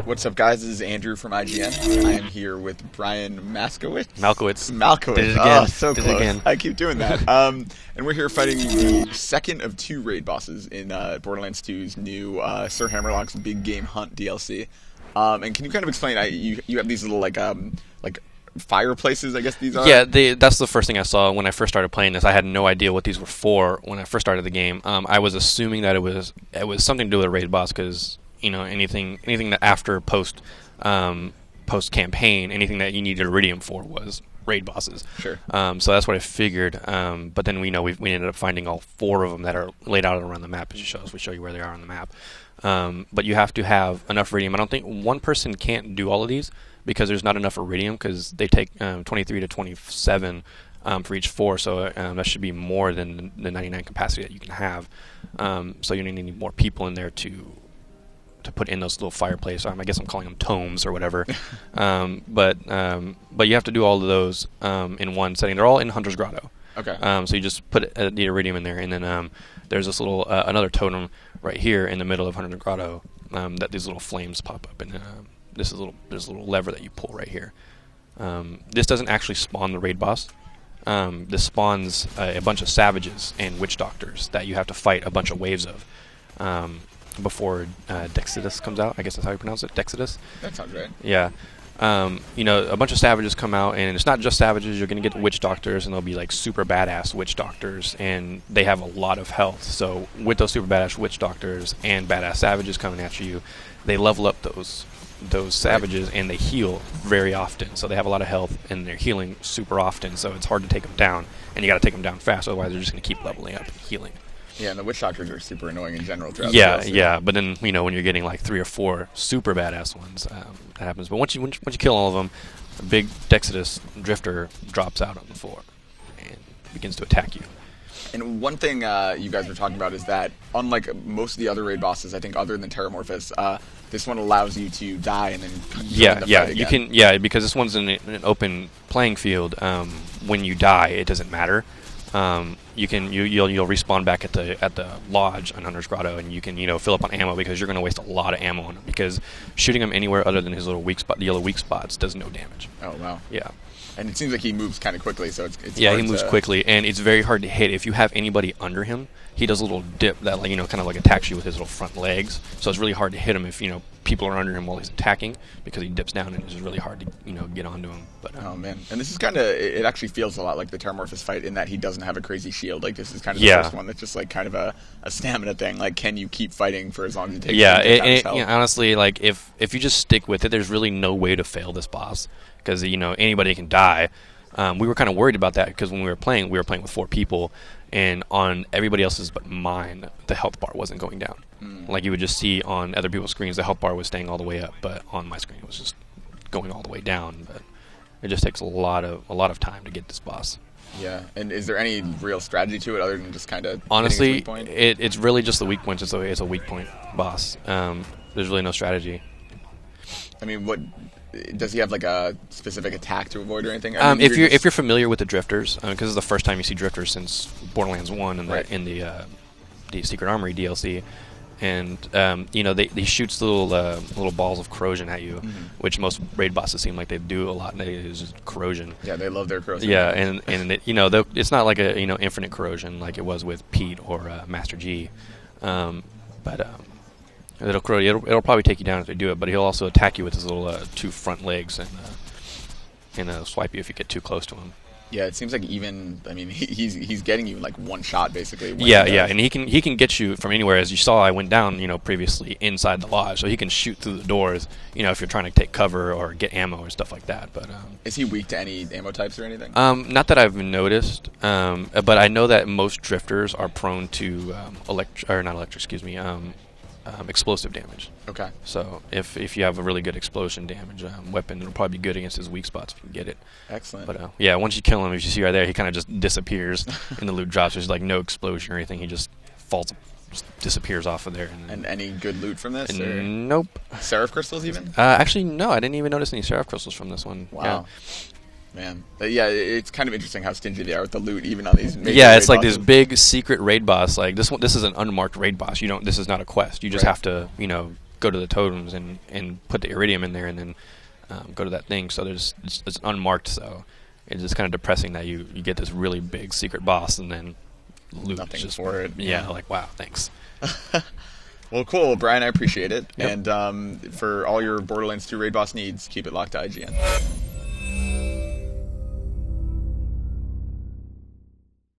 What's up, guys? This is Andrew from IGN. I am here with Brian Malkowitz. Did it again. Oh, so close. Again. I keep doing that. And we're here fighting the second of two raid bosses in Borderlands 2's new Sir Hammerlock's Big Game Hunt DLC. And can you kind of explain? You have these little like fireplaces, I guess these are? Yeah, that's the first thing I saw when I first started playing this. I had no idea what these were for when I first started the game. I was assuming that it was something to do with a raid boss because anything that after post campaign, anything that you needed iridium for was raid bosses. Sure. So that's what I figured. But then we ended up finding all four of them that are laid out around the map. As we show you where they are on the map. But you have to have enough iridium. I don't think one person can't do all of these because there's not enough iridium because they take 23 to 27 for each four. So that should be more than the 99 capacity that you can have. So you need more people in there to put in those little fireplace. I guess I'm calling them tomes or whatever. But you have to do all of those in one setting. They're all in Hunter's Grotto. Okay. So you just put the iridium in there, and then there's this little another totem right here in the middle of Hunter's Grotto that these little flames pop up, and there's a little lever that you pull right here. This doesn't actually spawn the raid boss. This spawns a bunch of savages and witch doctors that you have to fight a bunch of waves of before Dexiduous comes out. I guess that's how you pronounce it, Dexiduous. That sounds right. Yeah. A bunch of savages come out, and it's not just savages. You're going to get witch doctors, and they'll be like super badass witch doctors, and they have a lot of health. So with those super badass witch doctors and badass savages coming at you, they level up those savages, and they heal very often. So they have a lot of health, and they're healing super often. So it's hard to take them down, and you got to take them down fast. Otherwise, they're just going to keep leveling up and healing. Yeah, and the witch doctors are super annoying in general. Yeah. But then when you're getting like 3 or 4 super badass ones, that happens. But once you kill all of them, a big Dexiduous drifter drops out on the floor and begins to attack you. And one thing you guys were talking about is that unlike most of the other raid bosses, I think other than Terramorphous, this one allows you to die and then join the fight again. You can. Yeah, because this one's in an open playing field. When you die, it doesn't matter. You'll respawn back at the lodge on Hunter's Grotto, and you can fill up on ammo because you're going to waste a lot of ammo on him because shooting him anywhere other than his little weak spot, the yellow weak spots, does no damage. Oh wow. Yeah. And it seems like he moves kind of quickly, so it's yeah, hard he moves quickly, and it's very hard to hit. If you have anybody under him, he does a little dip that kind of like attacks you with his little front legs. So it's really hard to hit him if people are under him while he's attacking because he dips down, and it's just really hard to get onto him. But oh man, and this is kind of it actually feels a lot like the Terramorphous fight in that he doesn't have a crazy shield. Like this is kind of the first one that's just like kind of a stamina thing. Like, can you keep fighting for as long as it takes? Yeah, honestly, like if you just stick with it, there's really no way to fail this boss because anybody can die. We were kind of worried about that because when we were playing with 4 people, and on everybody else's but mine, the health bar wasn't going down. Like you would just see on other people's screens, the health bar was staying all the way up, but on my screen it was just going all the way down. But it just takes a lot of time to get this boss. Yeah, and is there any real strategy to it other than just kind of honestly, weak point? It's really just the weak points. It's a weak point boss. There's really no strategy. I mean, what does he have like a specific attack to avoid or anything? If you're familiar with the drifters, because it's the first time you see drifters since Borderlands 1 and in the Secret Armory DLC, and they shoot little balls of corrosion at you, which most raid bosses seem like they do a lot. They use just corrosion. Yeah, they love their corrosion. Yeah, and it's not like a infinite corrosion like it was with Pete or Master G, but. It'll probably take you down if they do it, but he'll also attack you with his little 2 front legs and swipe you if you get too close to him. Yeah, it seems like he's getting you like one shot basically. Yeah, and he can get you from anywhere. As you saw, I went down previously inside the lodge, so he can shoot through the doors. If you're trying to take cover or get ammo or stuff like that. But is he weak to any ammo types or anything? Not that I've noticed, but I know that most drifters are prone to explosive damage. Okay. So if you have a really good explosion damage weapon, it'll probably be good against his weak spots if you can get it. Excellent. But once you kill him, as you see right there, he kind of just disappears in the loot drops. There's like no explosion or anything. He just falls, just disappears off of there. And any good loot from this? Nope. Seraph crystals even? Actually, no. I didn't even notice any Seraph crystals from this one. Wow. Yeah. Man, yeah, it's kind of interesting how stingy they are with the loot, even on these. Yeah, it's like this big secret raid boss. Like this one, this is an unmarked raid boss. This is not a quest. You just have to, go to the totems and put the iridium in there and then go to that thing. So it's unmarked. So it's just kind of depressing that you get this really big secret boss and then loot Nothing just for it. Yeah, like wow, thanks. Well, cool, Brian. I appreciate it. Yep. And for all your Borderlands 2 raid boss needs, keep it locked to IGN.